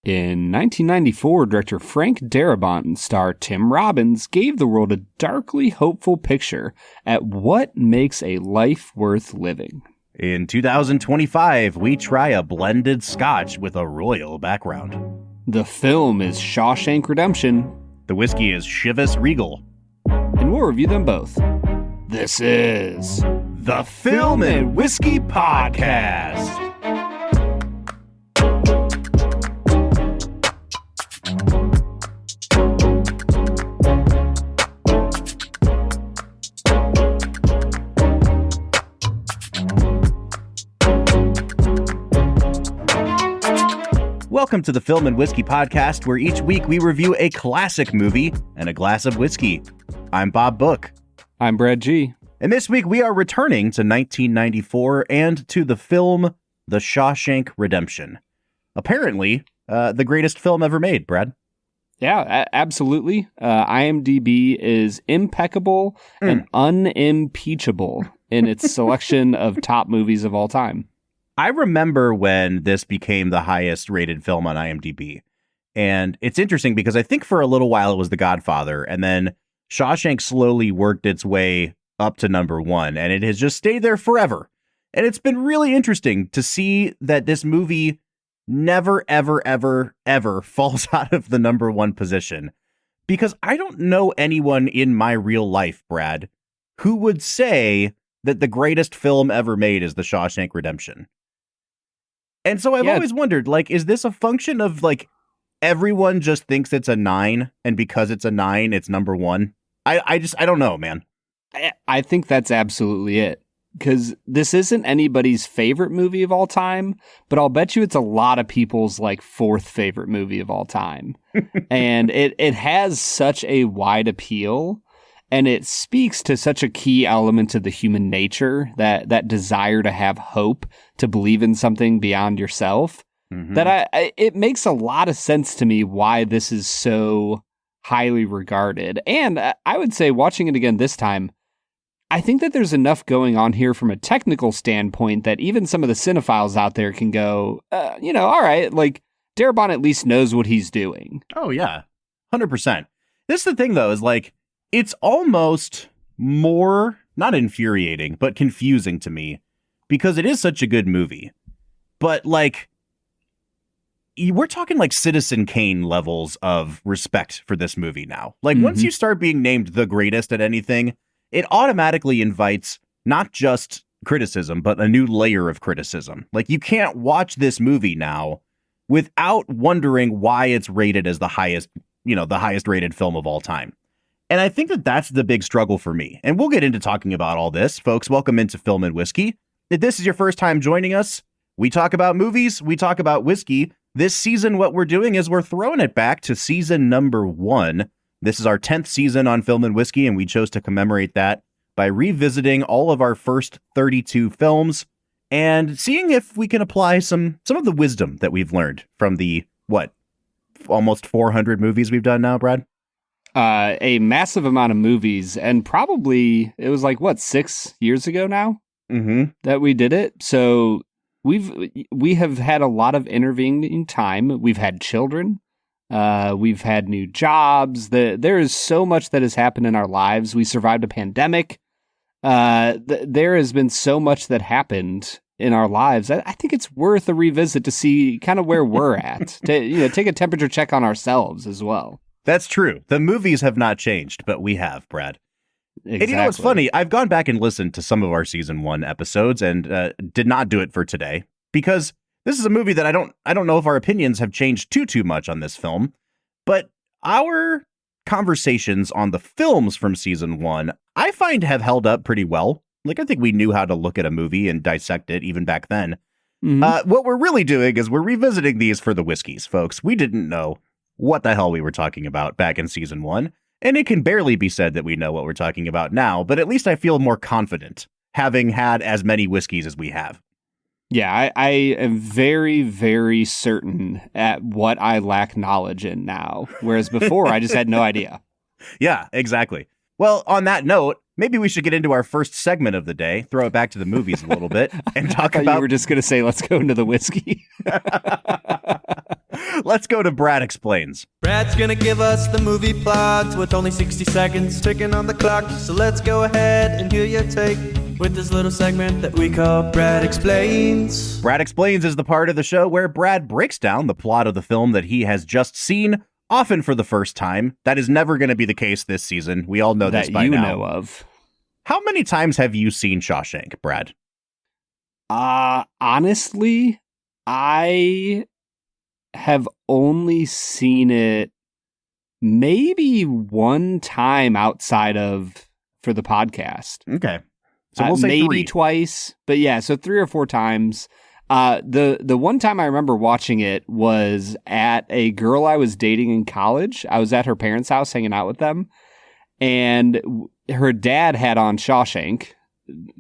In 1994, director Frank Darabont and star Tim Robbins gave the world a darkly hopeful picture at what makes a life worth living. In 2025, we try a blended Scotch with a royal background. The film is Shawshank Redemption. The whiskey is Chivas Regal. And we'll review them both. This is the Film and Whiskey Podcast. Welcome to the Film and Whiskey Podcast, where each week we review a classic movie and a glass of whiskey. I'm Bob Book. I'm Brad G. And this week we are returning to 1994 and to the film The Shawshank Redemption. Apparently, the greatest film ever made, Brad. Yeah, absolutely. IMDb is impeccable and unimpeachable in its selection of top movies of all time. I remember when this became the highest rated film on IMDb. And it's interesting because I think for a little while it was The Godfather, and then Shawshank slowly worked its way up to number one, and it has just stayed there forever. And it's been really interesting to see that this movie never, ever, ever, ever falls out of the number one position. Because I don't know anyone in my real life, Brad, who would say that the greatest film ever made is The Shawshank Redemption. And so I've always wondered, is this a function of, everyone just thinks it's a 9, and because it's a 9, it's number one? I don't know, man. I think that's absolutely it. Because this isn't anybody's favorite movie of all time, but I'll bet you it's a lot of people's, fourth favorite movie of all time. And it has such a wide appeal. And it speaks to such a key element of the human nature, that desire to have hope, to believe in something beyond yourself, that it makes a lot of sense to me why this is so highly regarded. And I would say watching it again this time, I think that there's enough going on here from a technical standpoint that even some of the cinephiles out there can go, all right, Darabont at least knows what he's doing. Oh, yeah, 100%. This is the thing, though, is it's almost more, not infuriating, but confusing to me because it is such a good movie. But we're talking Citizen Kane levels of respect for this movie now. Once you start being named the greatest at anything, it automatically invites not just criticism, but a new layer of criticism. You can't watch this movie now without wondering why it's rated as the highest rated film of all time. And I think that that's the big struggle for me. And we'll get into talking about all this. Folks, welcome into Film and Whiskey. If this is your first time joining us, we talk about movies, we talk about whiskey. This season, what we're doing is we're throwing it back to season number 1. This is our 10th season on Film and Whiskey, and we chose to commemorate that by revisiting all of our first 32 films and seeing if we can apply some of the wisdom that we've learned from the, almost 400 movies we've done now, Brad? A massive amount of movies, and probably it was 6 years ago now that we did it. So we have had a lot of intervening time. We've had children, we've had new jobs. There is so much that has happened in our lives. We survived a pandemic. There has been so much that happened in our lives. I think it's worth a revisit to see kind of where we're at. To take a temperature check on ourselves as well. That's true. The movies have not changed, but we have, Brad. Exactly. And what's funny? I've gone back and listened to some of our season 1 episodes and did not do it for today because this is a movie that I don't know if our opinions have changed too much on this film, but our conversations on the films from season 1, I find have held up pretty well. I think we knew how to look at a movie and dissect it even back then. What we're really doing is we're revisiting these for the whiskeys, folks. We didn't know what the hell we were talking about back in season 1, and it can barely be said that we know what we're talking about now, but at least I feel more confident having had as many whiskeys as we have. Yeah, I am very, very certain at what I lack knowledge in now, whereas before I just had no idea. Yeah, exactly. Well, on that note, maybe we should get into our first segment of the day, throw it back to the movies a little bit, and talk about... You were just going to say, let's go into the whiskey. let's go to Brad Explains. Brad's gonna give us the movie plot with only 60 seconds ticking on the clock. So let's go ahead and hear your take with this little segment that we call Brad Explains. Brad Explains is the part of the show where Brad breaks down the plot of the film that he has just seen, often for the first time. That is never going to be the case this season. We all know this by now. That you know of. How many times have you seen Shawshank, Brad? Honestly, I have only seen it maybe one time outside of for the podcast. Okay. So we'll say maybe 3. Twice, but yeah, so 3 or 4 times. The one time I remember watching it was at a girl I was dating in college. I was at her parents' house hanging out with them, and her dad had on Shawshank,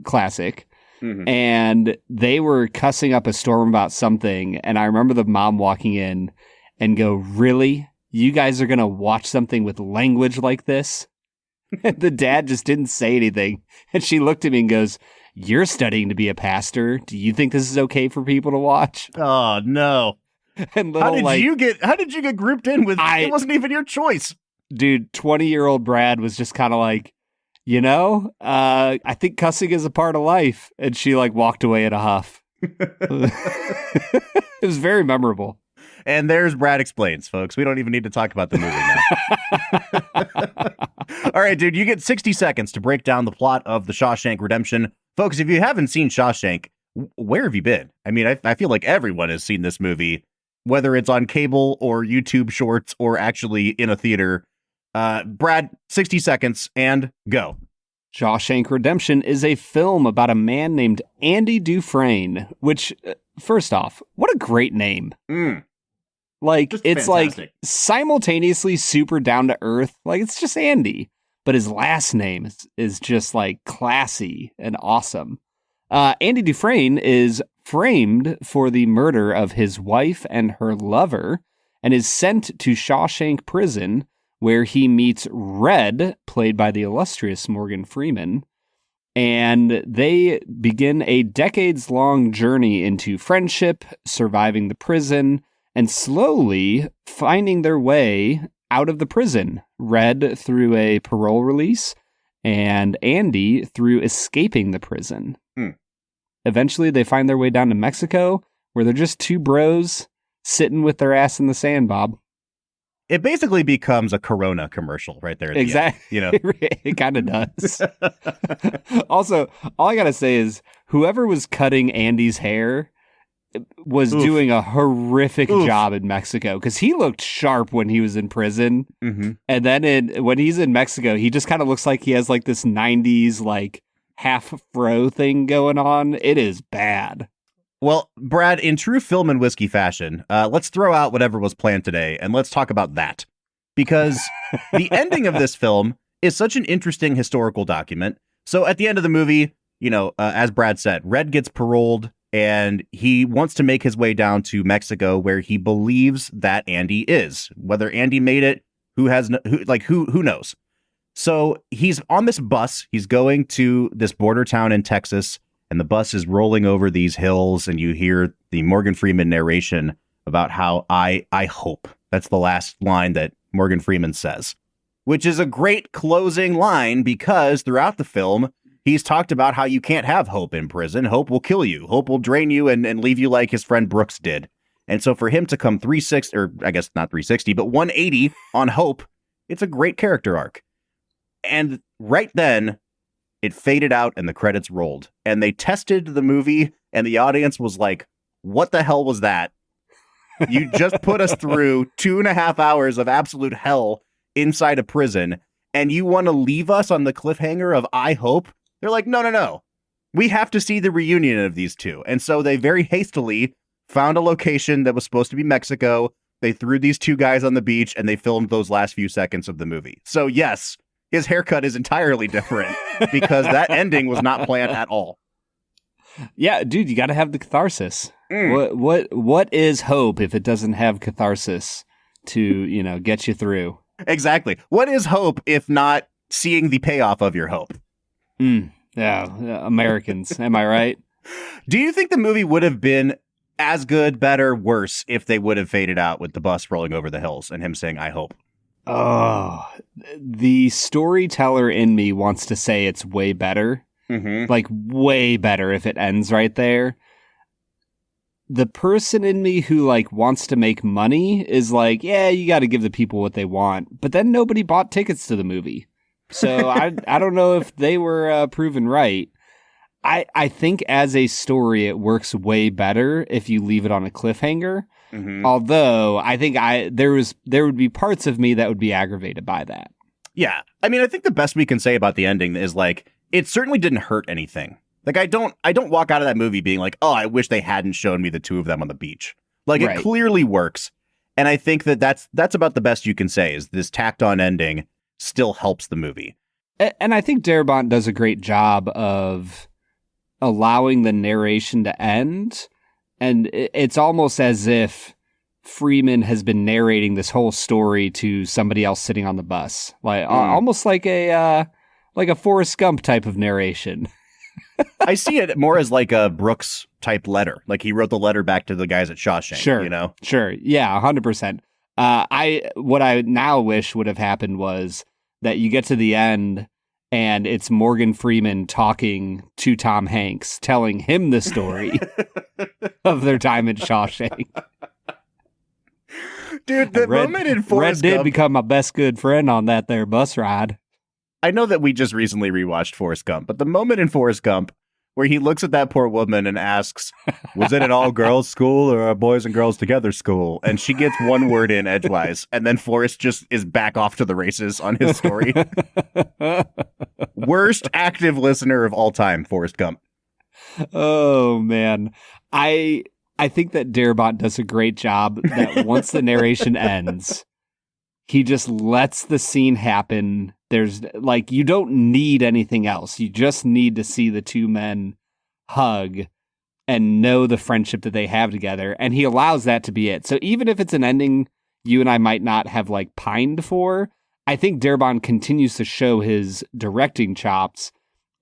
classic, and they were cussing up a storm about something, and I remember the mom walking in and go, "Really? You guys are going to watch something with language like this?" And the dad just didn't say anything, and she looked at me and goes, "You're studying to be a pastor. Do you think this is okay for people to watch?" Oh no! And How did you get grouped in with? It wasn't even your choice, dude. 20-year-old Brad was just kind of like, I think cussing is a part of life, and she like walked away in a huff. It was very memorable. And there's Brad Explains, folks. We don't even need to talk about the movie now. All right, dude, you get 60 seconds to break down the plot of The Shawshank Redemption. Folks, if you haven't seen Shawshank, where have you been? I mean, I feel like everyone has seen this movie, whether it's on cable or YouTube Shorts or actually in a theater. Brad, 60 seconds and go. Shawshank Redemption is a film about a man named Andy Dufresne, which, first off, what a great name. Like, Just it's fantastic. like simultaneously super down to earth. Like, it's just Andy, but his last name is just like classy and awesome. Andy Dufresne is framed for the murder of his wife and her lover and is sent to Shawshank Prison, where he meets Red, played by the illustrious Morgan Freeman, and they begin a decades-long journey into friendship, surviving the prison, and slowly finding their way out of the prison. Red through a parole release, and Andy through escaping the prison. Eventually, they find their way down to Mexico, where they're just two bros sitting with their ass in the sand, Bob. It basically becomes a Corona commercial right there. At Exactly. The end, It kind of does. Also, all I got to say is whoever was cutting Andy's hair was doing a horrific job in Mexico, because he looked sharp when he was in prison. And then when he's in Mexico, he just kind of looks like he has like this 90s like half fro thing going on. It is bad. Well, Brad, in true film and whiskey fashion, let's throw out whatever was planned today and let's talk about that. Because the ending of this film is such an interesting historical document. So at the end of the movie, as Brad said, Red gets paroled and he wants to make his way down to Mexico, where he believes that Andy is. Whether Andy made it, who knows? So he's on this bus. He's going to this border town in Texas, and the bus is rolling over these hills, and you hear the Morgan Freeman narration about how I hope. That's the last line that Morgan Freeman says, which is a great closing line, because throughout the film, he's talked about how you can't have hope in prison. Hope will kill you. Hope will drain you and leave you like his friend Brooks did. And so for him to come 360, or I guess not 360, but 180 on hope, it's a great character arc. And right then, it faded out and the credits rolled. And they tested the movie, and the audience was like, what the hell was that? You just put us through 2.5 hours of absolute hell inside a prison, and you want to leave us on the cliffhanger of I hope? They're like, no. We have to see the reunion of these two. And so they very hastily found a location that was supposed to be Mexico. They threw these two guys on the beach, and they filmed those last few seconds of the movie. So yes, his haircut is entirely different because that ending was not planned at all. Yeah, dude, you got to have the catharsis. What is hope if it doesn't have catharsis to, get you through? Exactly. What is hope if not seeing the payoff of your hope? Yeah, Americans. Am I right? Do you think the movie would have been as good, better, worse if they would have faded out with the bus rolling over the hills and him saying, I hope. Oh, the storyteller in me wants to say it's way better. Like, way better if it ends right there. The person in me who, like, wants to make money is like, yeah, you got to give the people what they want. But then nobody bought tickets to the movie. So I don't know if they were proven right. I think as a story, it works way better if you leave it on a cliffhanger. Although I think there would be parts of me that would be aggravated by that. Yeah. I mean, I think the best we can say about the ending is like, it certainly didn't hurt anything. Like, I don't walk out of that movie being like, oh, I wish they hadn't shown me the two of them on the beach. Like, It clearly works. And I think that's about the best you can say is this tacked on ending still helps the movie. And I think Darabont does a great job of allowing the narration to end. And it's almost as if Freeman has been narrating this whole story to somebody else sitting on the bus. Like almost like a Forrest Gump type of narration. I see it more as like a Brooks type letter. Like he wrote the letter back to the guys at Shawshank, sure, you know? Sure. Yeah, 100%. What I now wish would have happened was that you get to the end and it's Morgan Freeman talking to Tom Hanks, telling him the story of their time at Shawshank. Dude, the moment in Forrest Gump... Red did become my best good friend on that there bus ride. I know that we just recently rewatched Forrest Gump, but the moment in Forrest Gump where he looks at that poor woman and asks, was it an all-girls school or a boys and girls together school? And she gets one word in edgewise, and then Forrest just is back off to the races on his story. Worst active listener of all time, Forrest Gump. Oh, man. I think that Darabont does a great job that once the narration ends, he just lets the scene happen. There's like, you don't need anything else. You just need to see the two men hug and know the friendship that they have together. And he allows that to be it. So even if it's an ending you and I might not have like pined for, I think Darabont continues to show his directing chops,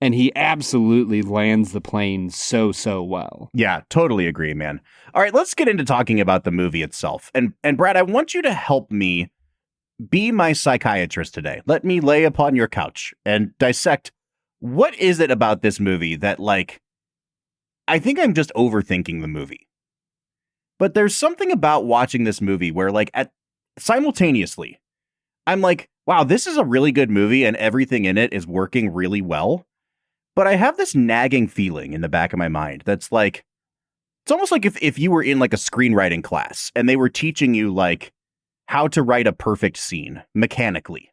and he absolutely lands the plane so well. Yeah, totally agree, man. All right, let's get into talking about the movie itself. And Brad, I want you to help me be my psychiatrist today. Let me lay upon your couch and dissect what is it about this movie that, like, I think I'm just overthinking the movie. But there's something about watching this movie where, like, simultaneously, I'm like, wow, this is a really good movie and everything in it is working really well. But I have this nagging feeling in the back of my mind that's like, it's almost like if you were in like a screenwriting class and they were teaching you like how to write a perfect scene mechanically.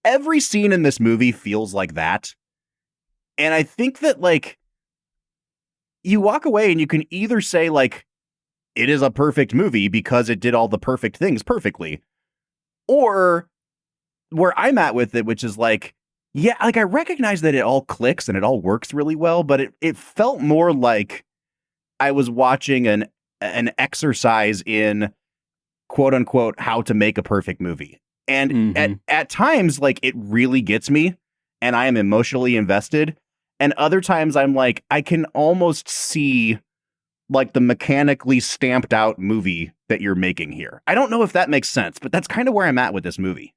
Every scene in this movie feels like that. And I think that like you walk away and you can either say like it is a perfect movie because it did all the perfect things perfectly, or where I'm at with it, which is like, yeah, like I recognize that it all clicks and it all works really well, but it felt more like I was watching an exercise in quote unquote how to make a perfect movie. And at times, like, it really gets me and I am emotionally invested. And other times I'm like, I can almost see like the mechanically stamped out movie that you're making here. I don't know if that makes sense, but that's kind of where I'm at with this movie.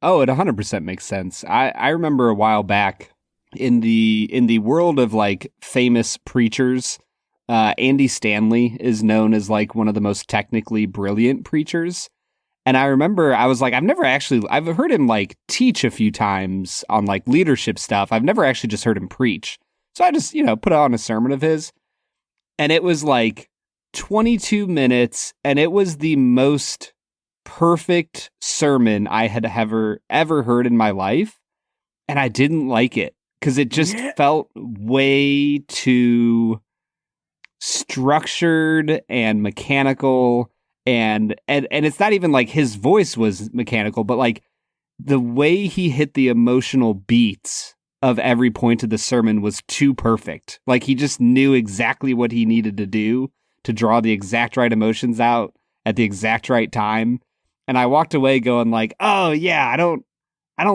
Oh, it 100% makes sense. I remember a while back in the world of like famous preachers, Andy Stanley is known as like one of the most technically brilliant preachers. And I remember I was like, I've heard him like teach a few times on like leadership stuff. I've never actually just heard him preach. So I just, put on a sermon of his, and it was like 22 minutes, and it was the most perfect sermon I had ever heard in my life. And I didn't like it because it just felt way too structured and mechanical. And it's not even like his voice was mechanical, but like the way he hit the emotional beats of every point of the sermon was too perfect. Like he just knew exactly what he needed to do to draw the exact right emotions out at the exact right time. And I walked away going like, oh yeah, I don't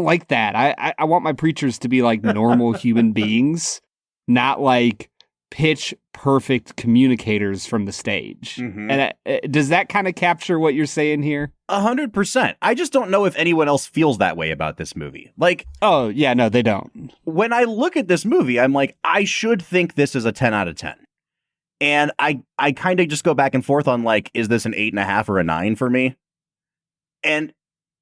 like that. I want my preachers to be like normal human beings, not like pitch perfect communicators from the stage. And does that kind of capture what you're saying here? 100%. I just don't know if anyone else feels that way about this movie. Like, oh yeah, no, they don't. When I look at this movie, I'm like, I should think this is a 10 out of 10. And I kind of just go back and forth on like, is this an 8.5 or a 9 for me? And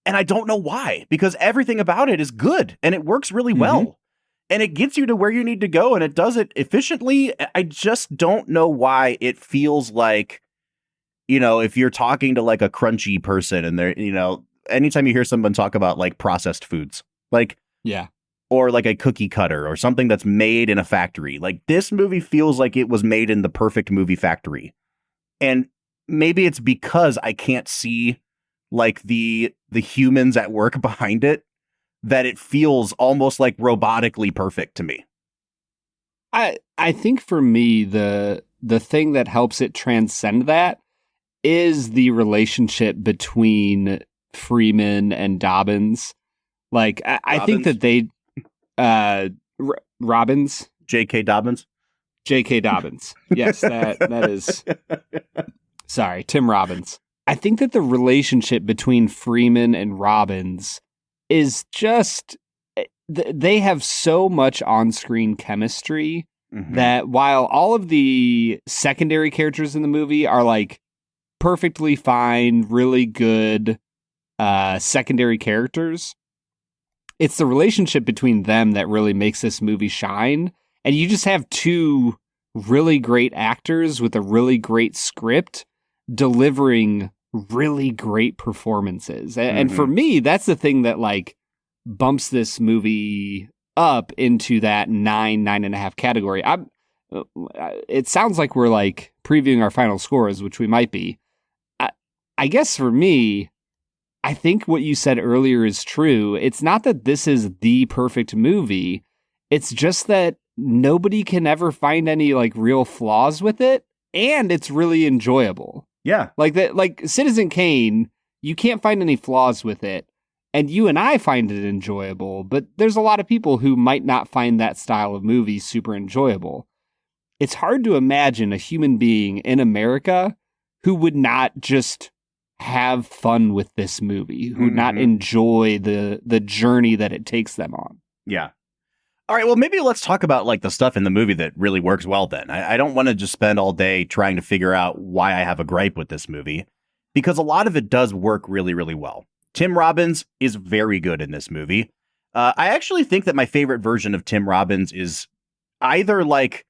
I don't know why, because everything about it is good and it works really well. And it gets you to where you need to go, and it does it efficiently. I just don't know why it feels like, you know, if you're talking to like a crunchy person and they're, you know, anytime you hear someone talk about like processed foods, like, yeah, or like a cookie cutter or something that's made in a factory, like this movie feels like it was made in the perfect movie factory. And maybe it's because I can't see like the humans at work behind it, that it feels almost like robotically perfect to me. I think for me, the thing that helps it transcend that is the relationship between Freeman and Dobbins. Like, I think that they, Robbins? J.K. Dobbins? J.K. Dobbins. Yes, that is, sorry, Tim Robbins. I think that the relationship between Freeman and Robbins is just, they have so much on-screen chemistry that while all of the secondary characters in the movie are like perfectly fine, really good secondary characters, it's the relationship between them that really makes this movie shine. And you just have two really great actors with a really great script delivering really great performances. And for me, that's the thing that like bumps this movie up into that 9.5 category. It sounds like we're like previewing our final scores, which we might be. I guess for me, I think what you said earlier is true. It's not that this is the perfect movie. It's just that nobody can ever find any like real flaws with it, and it's really enjoyable. Yeah. Like that, like Citizen Kane, you can't find any flaws with it. And you and I find it enjoyable, but there's a lot of people who might not find that style of movie super enjoyable. It's hard to imagine a human being in America who would not just have fun with this movie, who would not enjoy the journey that it takes them on. Yeah. All right, well, maybe let's talk about like the stuff in the movie that really works well then. I don't want to just spend all day trying to figure out why I have a gripe with this movie, because a lot of it does work really, really well. Tim Robbins is very good in this movie. I actually think that my favorite version of Tim Robbins is either like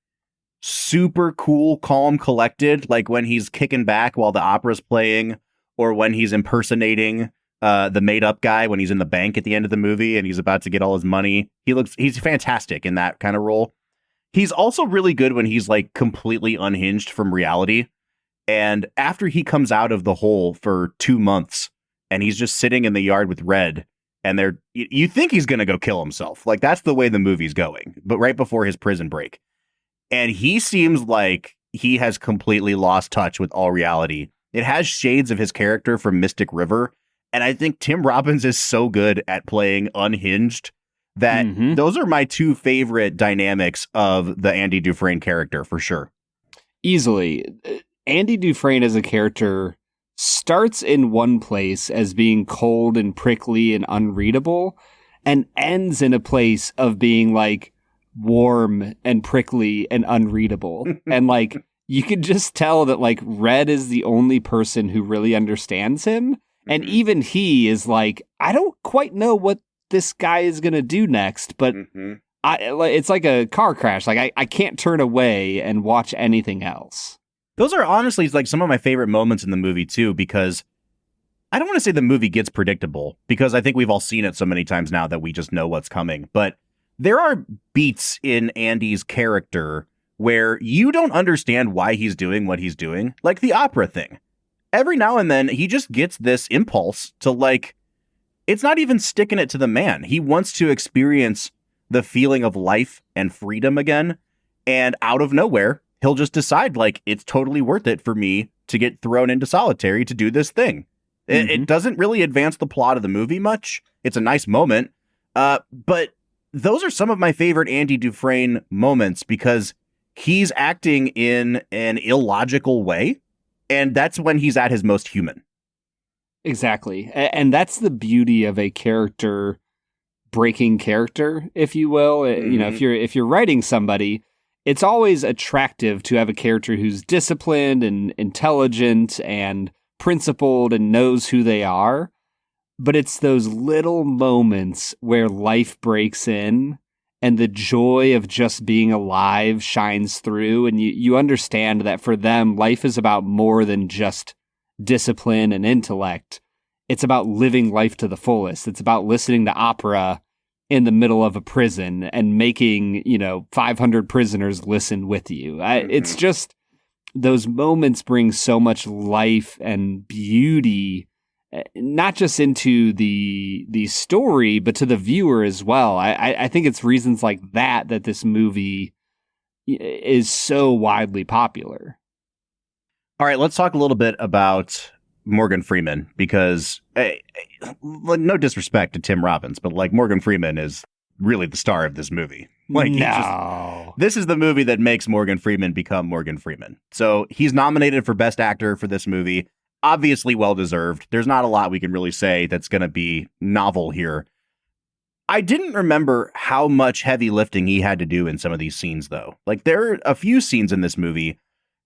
super cool, calm, collected, like when he's kicking back while the opera's playing, or when he's impersonating the made up guy when he's in the bank at the end of the movie and he's about to get all his money. He's fantastic in that kind of role. He's also really good when he's like completely unhinged from reality. And after he comes out of the hole for 2 months and he's just sitting in the yard with Red, and you think he's going to go kill himself. Like that's the way the movie's going, but right before his prison break. And he seems like he has completely lost touch with all reality. It has shades of his character from Mystic River. And I think Tim Robbins is so good at playing unhinged that those are my two favorite dynamics of the Andy Dufresne character, for sure. Easily. Andy Dufresne as a character starts in one place as being cold and prickly and unreadable, and ends in a place of being like warm and prickly and unreadable. And like, you can just tell that like Red is the only person who really understands him. And even he is like, I don't quite know what this guy is going to do next, but it's like a car crash. Like I can't turn away and watch anything else. Those are honestly like some of my favorite moments in the movie too, because I don't want to say the movie gets predictable, because I think we've all seen it so many times now that we just know what's coming. But there are beats in Andy's character where you don't understand why he's doing what he's doing, like the opera thing. Every now and then, he just gets this impulse to, like, it's not even sticking it to the man. He wants to experience the feeling of life and freedom again. And out of nowhere, he'll just decide, like, it's totally worth it for me to get thrown into solitary to do this thing. It doesn't really advance the plot of the movie much. It's a nice moment. But those are some of my favorite Andy Dufresne moments, because he's acting in an illogical way, and that's when he's at his most human. Exactly. And that's the beauty of a character breaking character, if you will. Mm-hmm. You know, if you're writing somebody, it's always attractive to have a character who's disciplined and intelligent and principled and knows who they are. But it's those little moments where life breaks in and the joy of just being alive shines through. And you understand that for them, life is about more than just discipline and intellect. It's about living life to the fullest. It's about listening to opera in the middle of a prison and making, 500 prisoners listen with you. It's just those moments bring so much life and beauty, not just into the story, but to the viewer as well. I think it's reasons like that this movie is so widely popular. All right, let's talk a little bit about Morgan Freeman, because no disrespect to Tim Robbins, but like Morgan Freeman is really the star of this movie. Like, this is the movie that makes Morgan Freeman become Morgan Freeman. So he's nominated for Best Actor for this movie. Obviously well-deserved. There's not a lot we can really say that's going to be novel here. I didn't remember how much heavy lifting he had to do in some of these scenes, though. Like, there are a few scenes in this movie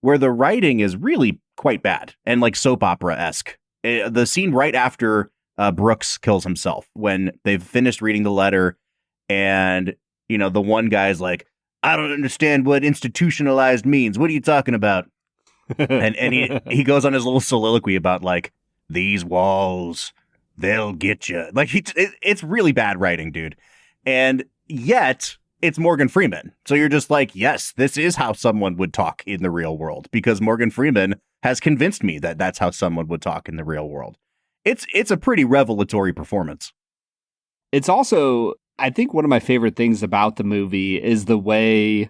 where the writing is really quite bad and like soap opera-esque. The scene right after Brooks kills himself, when they've finished reading the letter and, the one guy's like, I don't understand what institutionalized means. What are you talking about? and he goes on his little soliloquy about like, these walls, they'll get you. Like, it's really bad writing, dude. And yet it's Morgan Freeman. So you're just like, yes, this is how someone would talk in the real world, because Morgan Freeman has convinced me that that's how someone would talk in the real world. It's a pretty revelatory performance. It's also, I think one of my favorite things about the movie is the way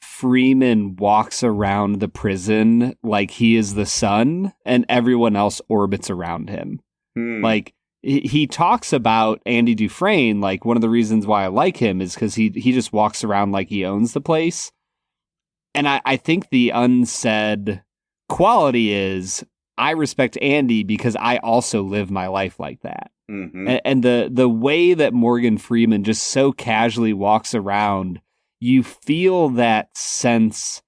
Freeman walks around the prison like he is the sun and everyone else orbits around him. Like, he talks about Andy Dufresne, like one of the reasons why I like him is because he just walks around like he owns the place. And I think the unsaid quality is, I respect Andy because I also live my life like that. Mm-hmm. And the way that Morgan Freeman just so casually walks around, you feel that sense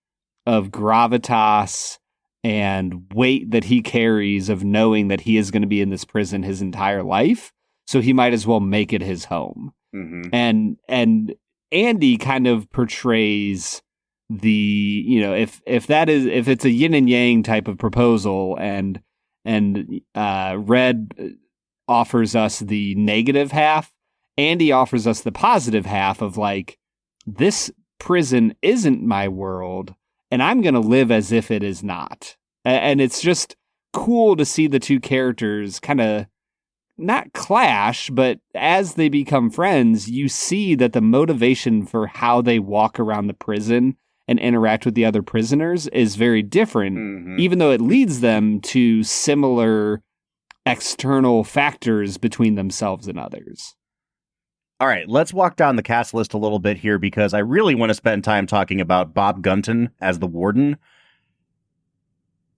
of gravitas and weight that he carries of knowing that he is going to be in this prison his entire life. So he might as well make it his home. Mm-hmm. And Andy kind of portrays the, if it's a yin and yang type of proposal, and Red offers us the negative half, Andy offers us the positive half of like, this prison isn't my world, and I'm going to live as if it is not. And it's just cool to see the two characters kind of not clash, but as they become friends, you see that the motivation for how they walk around the prison and interact with the other prisoners is very different, even though it leads them to similar external factors between themselves and others. All right, let's walk down the cast list a little bit here, because I really want to spend time talking about Bob Gunton as the warden.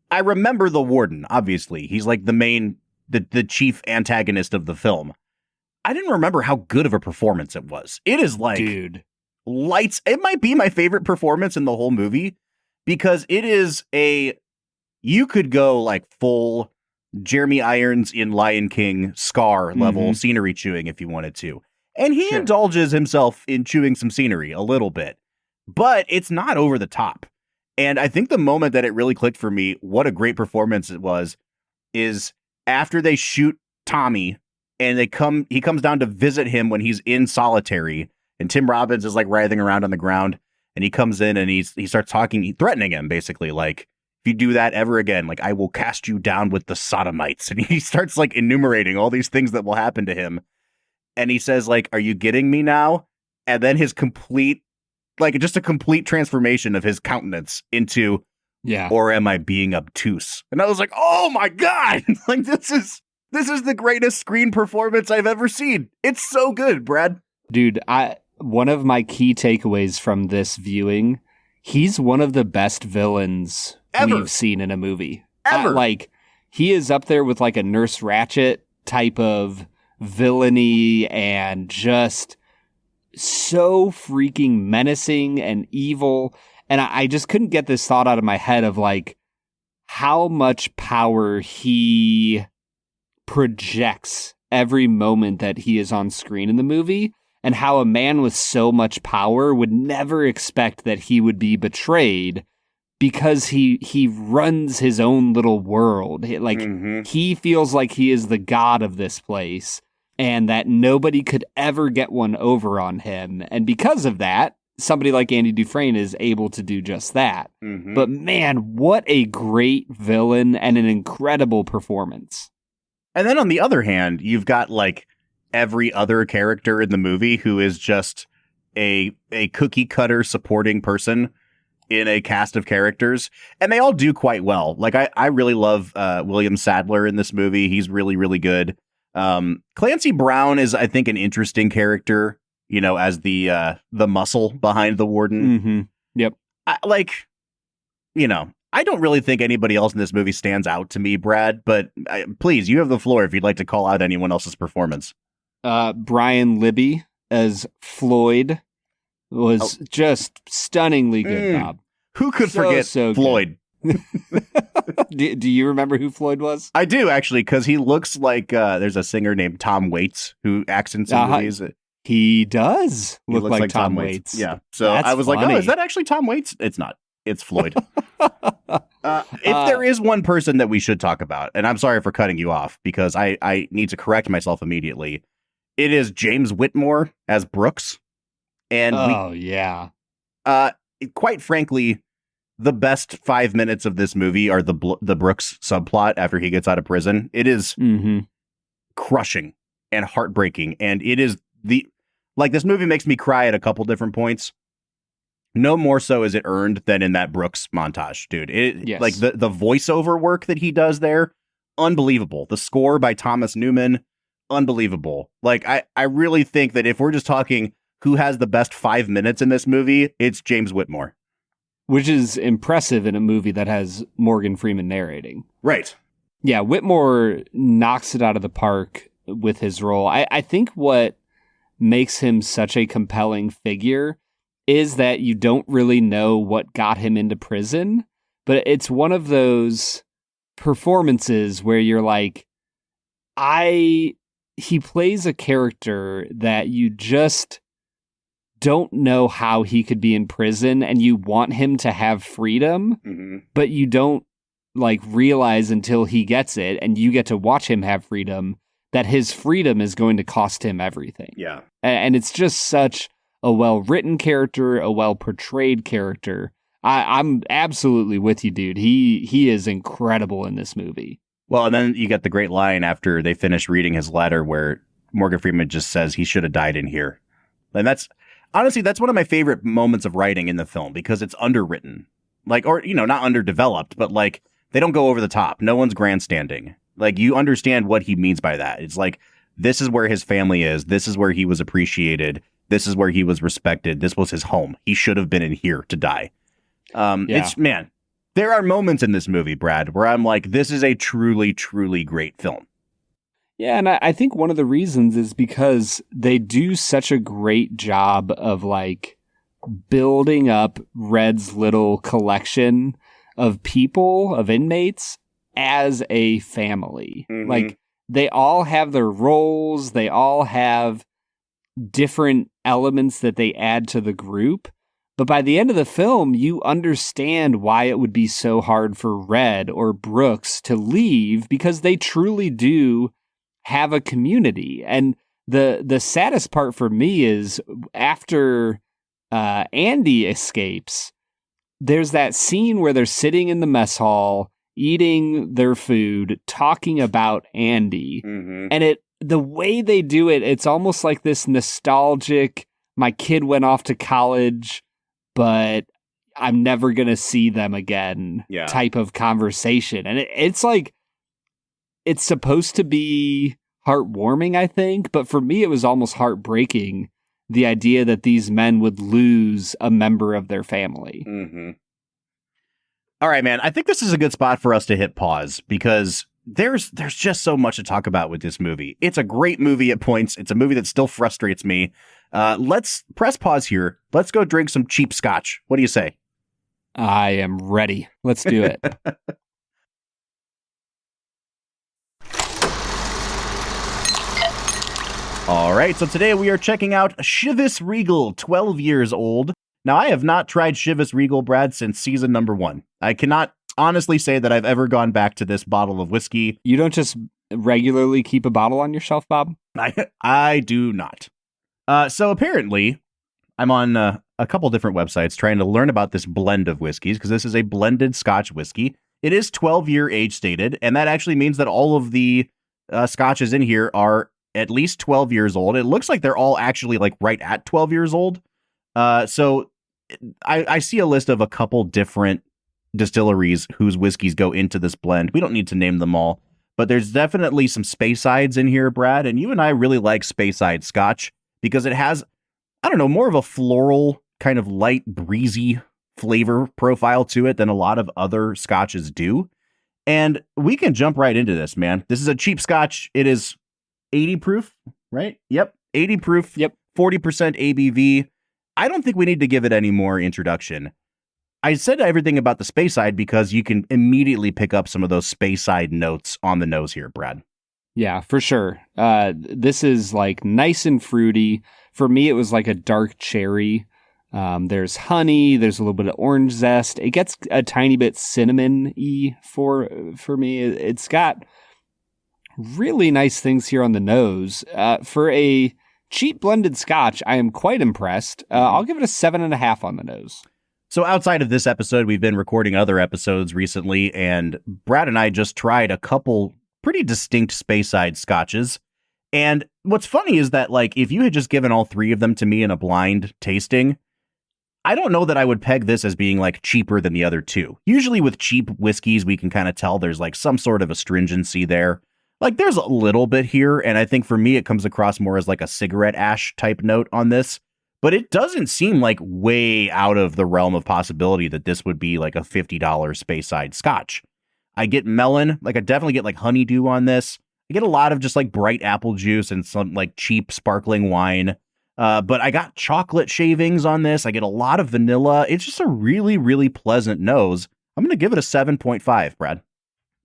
I remember the warden, obviously. He's like the chief antagonist of the film. I didn't remember how good of a performance it was. It is like, dude, lights. It might be my favorite performance in the whole movie, because it is you could go like full Jeremy Irons in Lion King Scar level scenery chewing if you wanted to. And he indulges himself in chewing some scenery a little bit, but it's not over the top. And I think the moment that it really clicked for me, what a great performance it was, is after they shoot Tommy and he comes down to visit him when he's in solitary, and Tim Robbins is like writhing around on the ground, and he comes in and he starts threatening him, basically like, if you do that ever again, like, I will cast you down with the sodomites. And he starts like enumerating all these things that will happen to him. And he says, like, are you getting me now? And then his complete transformation of his countenance into, or am I being obtuse? And I was like, oh my God, like, this is the greatest screen performance I've ever seen. It's so good, Brad. Dude, one of my key takeaways from this viewing, he's one of the best villains Ever. we've seen in a movie. Ever. Like, he is up there with like a Nurse Ratched type of villainy and just so freaking menacing and evil. And I just couldn't get this thought out of my head of like how much power he projects every moment that he is on screen in the movie, and how a man with so much power would never expect that he would be betrayed because he runs his own little world. He feels like he is the god of this place and that nobody could ever get one over on him. And because of that, somebody like Andy Dufresne is able to do just that. But man, what a great villain and an incredible performance. And then on the other hand, you've got like every other character in the movie who is just a cookie cutter supporting person in a cast of characters, and they all do quite well. Like I really love William Sadler in this movie. He's really, really good. Clancy Brown is, I think, an interesting character, you know, as the muscle behind the warden. Yep. I don't really think anybody else in this movie stands out to me, Brad, but please, you have the floor if you'd like to call out anyone else's performance. Brian Libby as Floyd was just stunningly good, Bob. Who could forget Floyd? Do you remember who Floyd was? I do, actually, because he looks like there's a singer named Tom Waits who acts in some movies. He does look like Tom Waits. Yeah. So I was like, oh, is that actually Tom Waits? It's not. It's Floyd. If there is one person that we should talk about, and I'm sorry for cutting you off because I need to correct myself immediately, it is James Whitmore as Brooks. And quite frankly, the best 5 minutes of this movie are the Brooks subplot after he gets out of prison. It is crushing and heartbreaking, and it is this movie makes me cry at a couple different points. No more so is it earned than in that Brooks montage, dude. Like the voiceover work that he does there, unbelievable. The score by Thomas Newman, unbelievable. Like I really think that if we're just talking who has the best 5 minutes in this movie, it's James Whitmore. Which is impressive in a movie that has Morgan Freeman narrating. Right. Yeah, Whitmore knocks it out of the park with his role. I think what makes him such a compelling figure is that you don't really know what got him into prison, but it's one of those performances where you're like, he plays a character that you just don't know how he could be in prison, and you want him to have freedom, but you don't realize until he gets it and you get to watch him have freedom that his freedom is going to cost him everything. Yeah. And it's just such a well-written character, a well-portrayed character. I'm absolutely with you, dude. He is incredible in this movie. Well, and then you get the great line after they finish reading his letter where Morgan Freeman just says he should have died in here. And that's one of my favorite moments of writing in the film because it's underwritten. Not underdeveloped, but they don't go over the top. No one's grandstanding. You understand what he means by that. It's like, this is where his family is. This is where he was appreciated. This is where he was respected. This was his home. He should have been in here to die. There are moments in this movie, Brad, where I'm like, this is a truly, truly great film. Yeah, and I think one of the reasons is because they do such a great job of building up Red's little collection of people, of inmates, as a family. They all have their roles. They all have different elements that they add to the group. But by the end of the film, you understand why it would be so hard for Red or Brooks to leave, because they truly do have a community. And the saddest part for me is after Andy escapes, there's that scene where they're sitting in the mess hall, eating their food, talking about Andy. And the way they do it, it's almost like this nostalgic, my kid went off to college, but I'm never going to see them again type of conversation. And it's supposed to be heartwarming, I think. But for me, it was almost heartbreaking the idea that these men would lose a member of their family. Mm-hmm. All right, man. I think this is a good spot for us to hit pause because there's just so much to talk about with this movie. It's a great movie at points. It's a movie that still frustrates me. Let's press pause here. Let's go drink some cheap scotch. What do you say? I am ready. Let's do it. All right, so today we are checking out Chivas Regal, 12 years old. Now, I have not tried Chivas Regal, Brad, since season number 1. I cannot honestly say that I've ever gone back to this bottle of whiskey. You don't just regularly keep a bottle on your shelf, Bob? I do not. So apparently, I'm on a couple different websites trying to learn about this blend of whiskeys, because this is a blended Scotch whiskey. It is 12-year age stated, and that actually means that all of the scotches in here are at least 12 years old. It looks like they're all actually like right at 12 years old. So I see a list of a couple different distilleries whose whiskeys go into this blend. We don't need to name them all, but there's definitely some Spacesides in here, Brad, and you and I really like Speyside Scotch because it has, I don't know, more of a floral, kind of light, breezy flavor profile to it than a lot of other scotches do. And we can jump right into this, man. This is a cheap scotch. It is 80 proof, right? Yep. 80 proof. Yep. 40% ABV. I don't think we need to give it any more introduction. I said everything about the Speyside because you can immediately pick up some of those Speyside notes on the nose here, Brad. Yeah, for sure. This is like nice and fruity. For me, it was like a dark cherry. There's honey. There's a little bit of orange zest. It gets a tiny bit cinnamon-y for me. It's got really nice things here on the nose. For a cheap blended scotch, I am quite impressed. I'll give it a 7.5 on the nose. So outside of this episode, we've been recording other episodes recently, and Brad and I just tried a couple pretty distinct Speyside scotches. And what's funny is that, like, if you had just given all three of them to me in a blind tasting, I don't know that I would peg this as being, like, cheaper than the other two. Usually with cheap whiskeys, we can kind of tell there's, like, some sort of astringency there. Like, there's a little bit here, and I think for me, it comes across more as, like, a cigarette ash type note on this. But it doesn't seem like way out of the realm of possibility that this would be, like, a $50 Speyside scotch. I get melon, like, I definitely get, like, honeydew on this. I get a lot of just, like, bright apple juice and some, like, cheap sparkling wine. But I got chocolate shavings on this. I get a lot of vanilla. It's just a really, really pleasant nose. I'm going to give it a 7.5, Brad.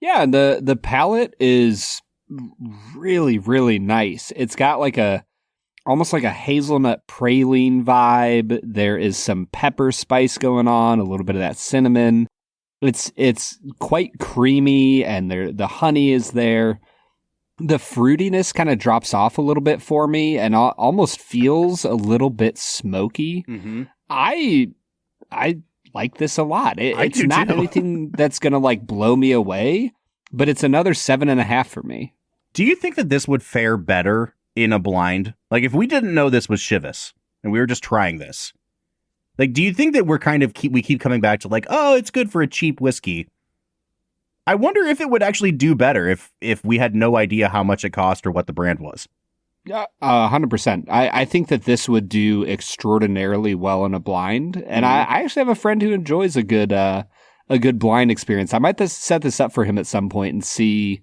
Yeah, the palate is really, really nice. It's got like almost like a hazelnut praline vibe. There is some pepper spice going on, a little bit of that cinnamon. It's quite creamy, and the honey is there. The fruitiness kind of drops off a little bit for me and almost feels a little bit smoky. Mm-hmm. I like this a lot. It's not too. anything that's going to like blow me away, but it's another 7.5 for me. Do you think that this would fare better in a blind? Like, if we didn't know this was Chivas and we were just trying this, like, do you think that we keep coming back to like, oh, it's good for a cheap whiskey? I wonder if it would actually do better if we had no idea how much it cost or what the brand was. Yeah, 100%. I think that this would do extraordinarily well in a blind, and I actually have a friend who enjoys a good blind experience. I might set this up for him at some point and see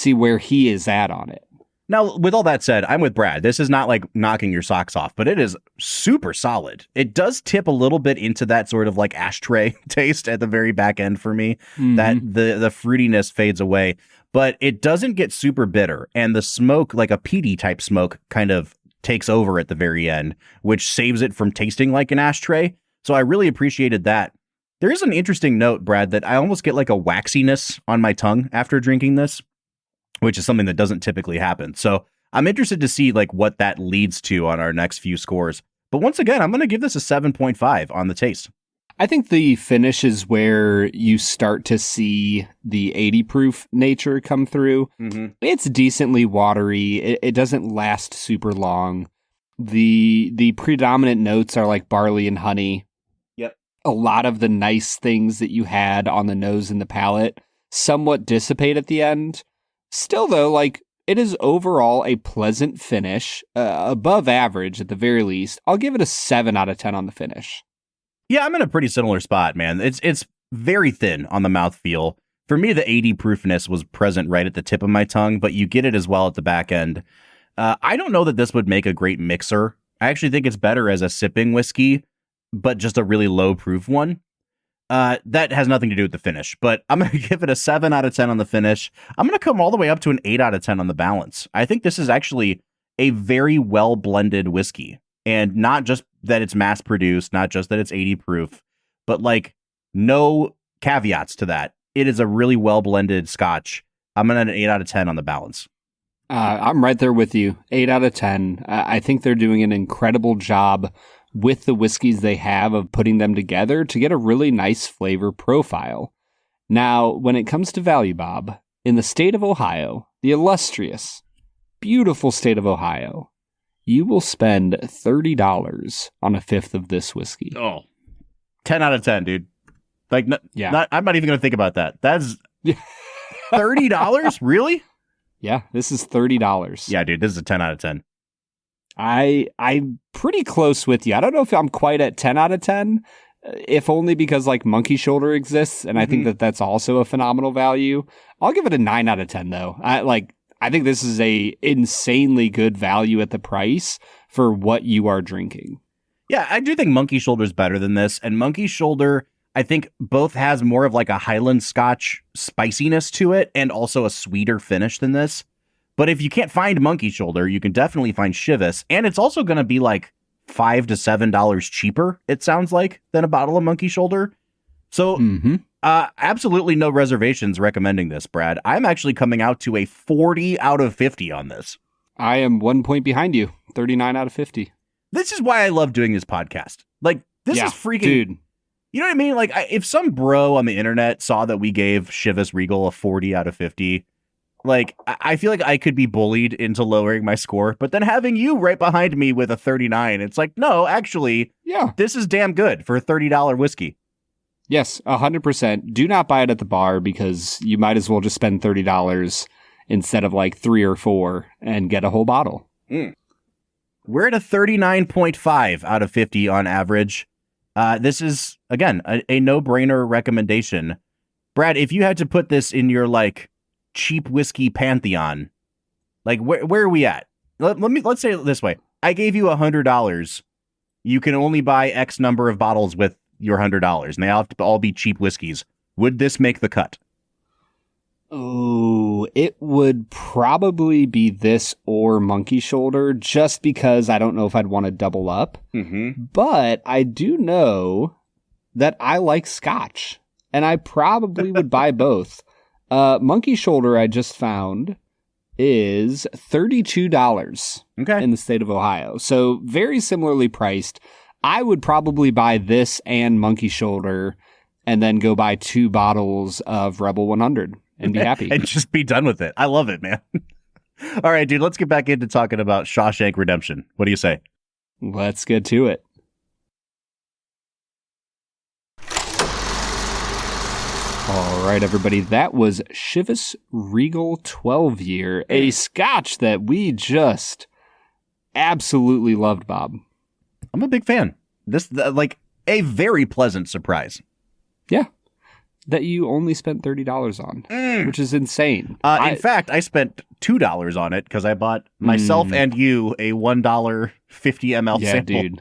where he is at on it. Now, with all that said, I'm with Brad. This is not like knocking your socks off, but it is super solid. It does tip a little bit into that sort of like ashtray taste at the very back end for me, that the fruitiness fades away, but it doesn't get super bitter. And the smoke, like a peaty type smoke, kind of takes over at the very end, which saves it from tasting like an ashtray. So I really appreciated that. There is an interesting note, Brad, that I almost get like a waxiness on my tongue after drinking this, which is something that doesn't typically happen. So I'm interested to see like what that leads to on our next few scores. But once again, I'm going to give this a 7.5 on the taste. I think the finish is where you start to see the 80 proof nature come through. Mm-hmm. It's decently watery. It doesn't last super long. The predominant notes are like barley and honey. Yep. A lot of the nice things that you had on the nose and the palate somewhat dissipate at the end. Still, though, like It is overall a pleasant finish, above average at the very least. I'll give it a 7 out of 10 on the finish. Yeah, I'm in a pretty similar spot, man. It's very thin on the mouthfeel. For me, the 80 proofness was present right at the tip of my tongue, but you get it as well at the back end. I don't know that this would make a great mixer. I actually think it's better as a sipping whiskey, but just a really low proof one. That has nothing to do with the finish, but I'm going to give it a 7 out of 10 on the finish. I'm going to come all the way up to an 8 out of 10 on the balance. I think this is actually a very well blended whiskey, and not just that it's mass produced, not just that it's 80 proof, but like no caveats to that. It is a really well blended Scotch. I'm going to an 8 out of 10 on the balance. I'm right there with you. 8 out of 10. I think they're doing an incredible job with the whiskeys they have of putting them together to get a really nice flavor profile. Now, when it comes to value, Bob, in the state of Ohio, the illustrious, beautiful state of Ohio, you will spend $30 on a fifth of this whiskey. Oh, 10 out of 10, dude. Like, I'm not even going to think about that. That's $30? Really? Yeah, this is $30. Yeah, dude, this is a 10 out of 10. I'm pretty close with you. I don't know if I'm quite at 10 out of 10, if only because like Monkey Shoulder exists, and I think that that's also a phenomenal value. I'll give it a 9 out of 10 though. I think this is a insanely good value at the price for what you are drinking. Yeah, I do think Monkey Shoulder is better than this, and Monkey Shoulder, I think both has more of like a Highland Scotch spiciness to it and also a sweeter finish than this. But if you can't find Monkey Shoulder, you can definitely find Chivas, and it's also going to be like $5 to $7 cheaper, it sounds like, than a bottle of Monkey Shoulder. So absolutely no reservations recommending this, Brad. I'm actually coming out to a 40 out of 50 on this. I am 1 point behind you, 39 out of 50. This is why I love doing this podcast. Like, this is freaking... Dude. You know what I mean? Like, if some bro on the internet saw that we gave Chivas Regal a 40 out of 50... Like, I feel like I could be bullied into lowering my score, but then having you right behind me with a 39, it's like, no, actually, this is damn good for a $30 whiskey. Yes, 100%. Do not buy it at the bar because you might as well just spend $30 instead of like 3 or 4 and get a whole bottle. We're at a 39.5 out of 50 on average. This is, again, a no-brainer recommendation. Brad, if you had to put this in your, like, cheap whiskey pantheon, like where are we at? Let's say it this way. I gave you $100. You can only buy X number of bottles with your $100, and they all have to all be cheap whiskeys. Would this make the cut? Oh, it would probably be this or Monkey Shoulder, just because I don't know if I'd want to double up. But I do know that I like Scotch, and I probably would buy both. Monkey Shoulder, I just found, is $32 in the state of Ohio. So very similarly priced. I would probably buy this and Monkey Shoulder and then go buy 2 bottles of Rebel 100 and be happy. And just be done with it. I love it, man. All right, dude, let's get back into talking about Shawshank Redemption. What do you say? Let's get to it. All right, everybody, that was Chivas Regal 12-year, a Scotch that we just absolutely loved, Bob. I'm a big fan. This, like, a very pleasant surprise. Yeah, that you only spent $30 on, which is insane. In fact, I spent $2 on it because I bought myself and you a $1 50 ml sample. Yeah, dude.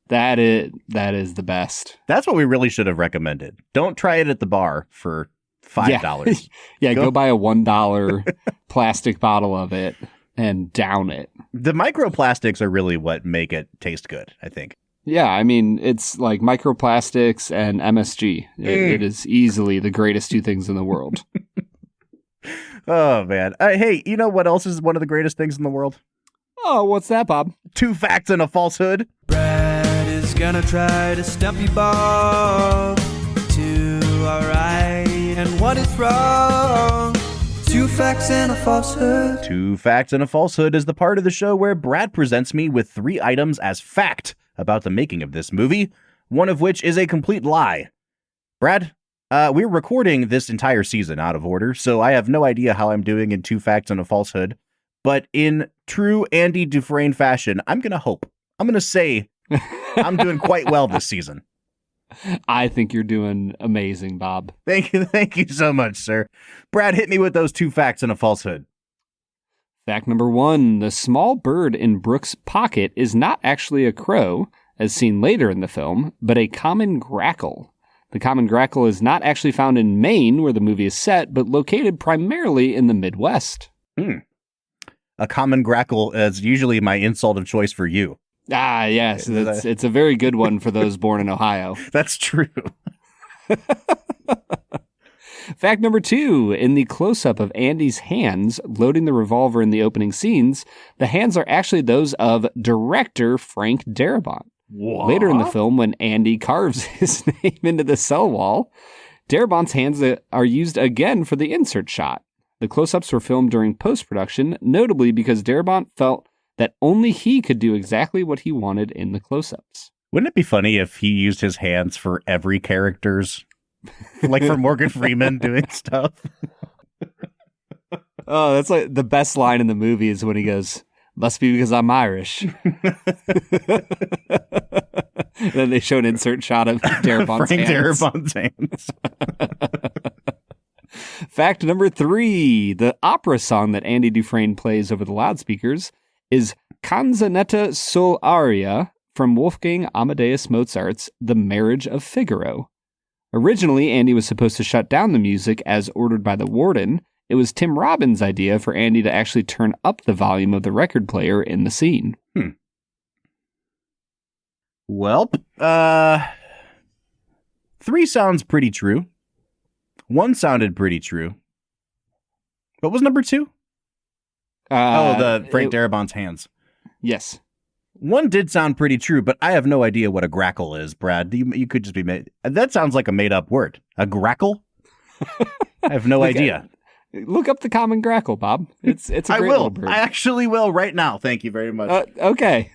That is the best. That's what we really should have recommended. Don't try it at the bar for $5. Go buy a $1 plastic bottle of it and down it. The microplastics are really what make it taste good, I think. Yeah, I mean, it's like microplastics and MSG. It is easily the greatest 2 things in the world. Oh, man. Hey, you know what else is one of the greatest things in the world? Oh, what's that, Bob? 2 facts and a falsehood. Brad is gonna try to stump you, Bob, to right and what is wrong. 2 facts and a falsehood. 2 facts and a falsehood is the part of the show where Brad presents me with 3 items as fact about the making of this movie, one of which is a complete lie. Brad, we're recording this entire season out of order, so I have no idea how I'm doing in 2 facts and a falsehood. but in true Andy Dufresne fashion, I'm going to hope. I'm going to say I'm doing quite well this season. I think you're doing amazing, Bob. Thank you so much, sir. Brad, hit me with those 2 facts and a falsehood. Fact number 1, the small bird in Brooke's pocket is not actually a crow, as seen later in the film, but a common grackle. The common grackle is not actually found in Maine, where the movie is set, but located primarily in the Midwest. A common grackle is usually my insult of choice for you. Ah, yes. It's a very good one for those born in Ohio. That's true. Fact number 2, in the close-up of Andy's hands loading the revolver in the opening scenes, the hands are actually those of director Frank Darabont. What? Later in the film, when Andy carves his name into the cell wall, Darabont's hands are used again for the insert shot. The close-ups were filmed during post-production, notably because Darabont felt that only he could do exactly what he wanted in the close-ups. Wouldn't it be funny if he used his hands for every character's, like for Morgan Freeman doing stuff? Oh, that's like the best line in the movie is when he goes, "Must be because I'm Irish." Then they show an insert shot of Darabont's Frank hands. Darabont's hands. Fact number 3, the opera song that Andy Dufresne plays over the loudspeakers is Canzonetta sul aria from Wolfgang Amadeus Mozart's The Marriage of Figaro. Originally, Andy was supposed to shut down the music as ordered by the warden. It was Tim Robbins' idea for Andy to actually turn up the volume of the record player in the scene. Well, 3 sounds pretty true. 1 sounded pretty true. What was number 2? The Frank Darabont's hands. Yes. 1 did sound pretty true, but I have no idea what a grackle is, Brad. You could just be made. That sounds like a made-up word. A grackle? I have no idea. Look up the common grackle, Bob. It's a great little bird. I actually will right now. Thank you very much. Okay.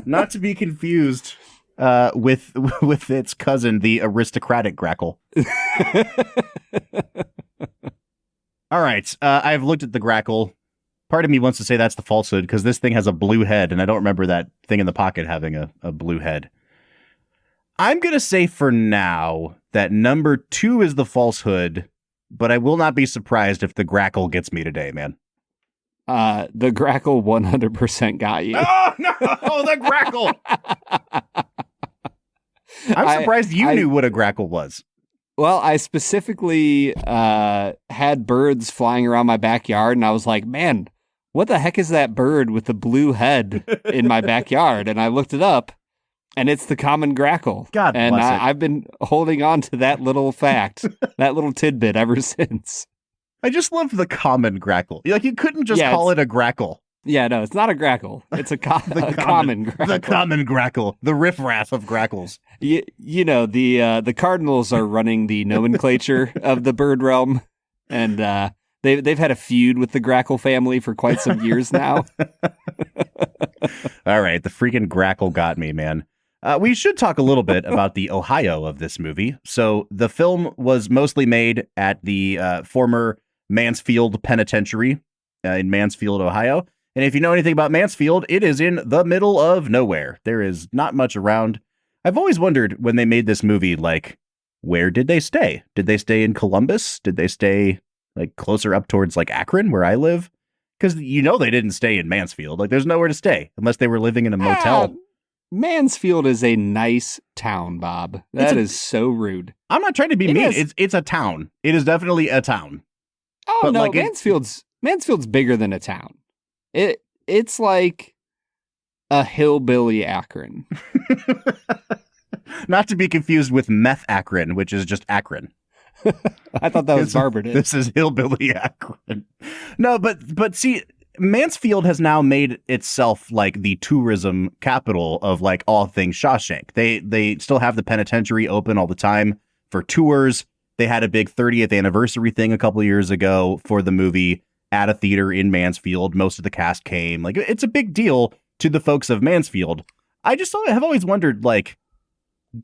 Not to be confused with its cousin, the aristocratic grackle. All right. I've looked at the grackle. Part of me wants to say that's the falsehood because this thing has a blue head, and I don't remember that thing in the pocket having a blue head. I'm going to say for now that number 2 is the falsehood, but I will not be surprised if the grackle gets me today, man. The grackle 100% got you. Oh, no! The grackle! I'm surprised you knew what a grackle was. Well, I specifically had birds flying around my backyard, and I was like, man, what the heck is that bird with the blue head in my backyard? And I looked it up, and it's the common grackle. God bless and it. I've been holding on to that little fact, that little tidbit ever since. I just love the common grackle. Like, you couldn't just call it a grackle. Yeah, no, it's not a grackle. It's a common grackle. The common grackle. The riffraff of grackles. You know, the Cardinals are running the nomenclature of the bird realm, and they've had a feud with the grackle family for quite some years now. All right, the freaking grackle got me, man. We should talk a little bit about the Ohio of this movie. So the film was mostly made at the former Mansfield Penitentiary in Mansfield, Ohio. And if you know anything about Mansfield, it is in the middle of nowhere. There is not much around. I've always wondered when they made this movie, like, where did they stay? Did they stay in Columbus? Did they stay like closer up towards like Akron, where I live? Because you know they didn't stay in Mansfield. Like, there's nowhere to stay unless they were living in a motel. Mansfield is a nice town, Bob. That is so rude. I'm not trying to be mean. It's a town. It is definitely a town. Oh, but no, like Mansfield's bigger than a town. It's like a hillbilly Akron. Not to be confused with meth Akron, which is just Akron. I thought that was Barberton. This is hillbilly Akron. No, but see, Mansfield has now made itself like the tourism capital of like all things Shawshank. They still have the penitentiary open all the time for tours. They had a big 30th anniversary thing a couple of years ago for the movie at a theater in Mansfield. Most of the cast came. Like, it's a big deal to the folks of Mansfield. I just have always wondered, like,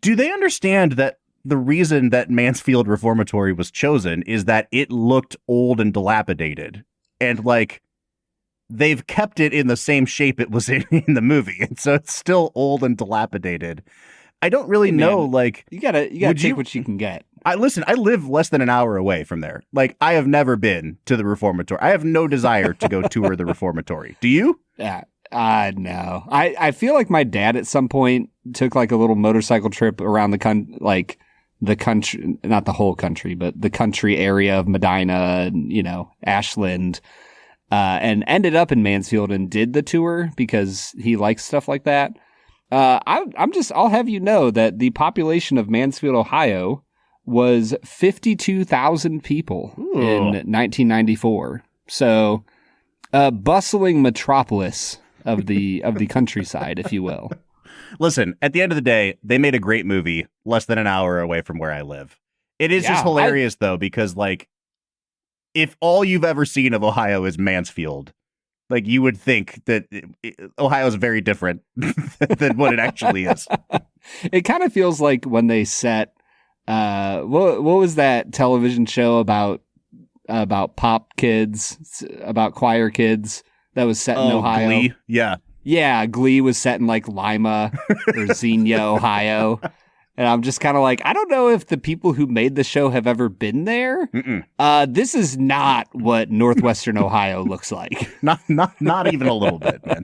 do they understand that the reason that Mansfield Reformatory was chosen is that it looked old and dilapidated? And like, they've kept it in the same shape it was in the movie. And so it's still old and dilapidated. I don't really know, like... You gotta take what you can get. I live less than an hour away from there. Like, I have never been to the Reformatory. I have no desire to go tour the Reformatory. Do you? Yeah. No. I feel like my dad at some point took like a little motorcycle trip around the country, not the whole country, but the country area of Medina and, Ashland, and ended up in Mansfield and did the tour because he likes stuff like that. I'll have you know that the population of Mansfield, Ohio was 52,000 people in 1994. So, bustling metropolis of the countryside, if you will. Listen, at the end of the day, they made a great movie less than an hour away from where I live. It is just hilarious, though, because, like, if all you've ever seen of Ohio is Mansfield, like, you would think that Ohio is very different than what it actually is. It kind of feels like when they set, what was that television show about pop kids, about choir kids that was set in Ohio? Glee? Yeah. Yeah, Glee was set in like Lima or Xenia, Ohio. And I'm just kind of like, I don't know if the people who made the show have ever been there. This is not what Northwestern Ohio looks like. Not even a little bit, man.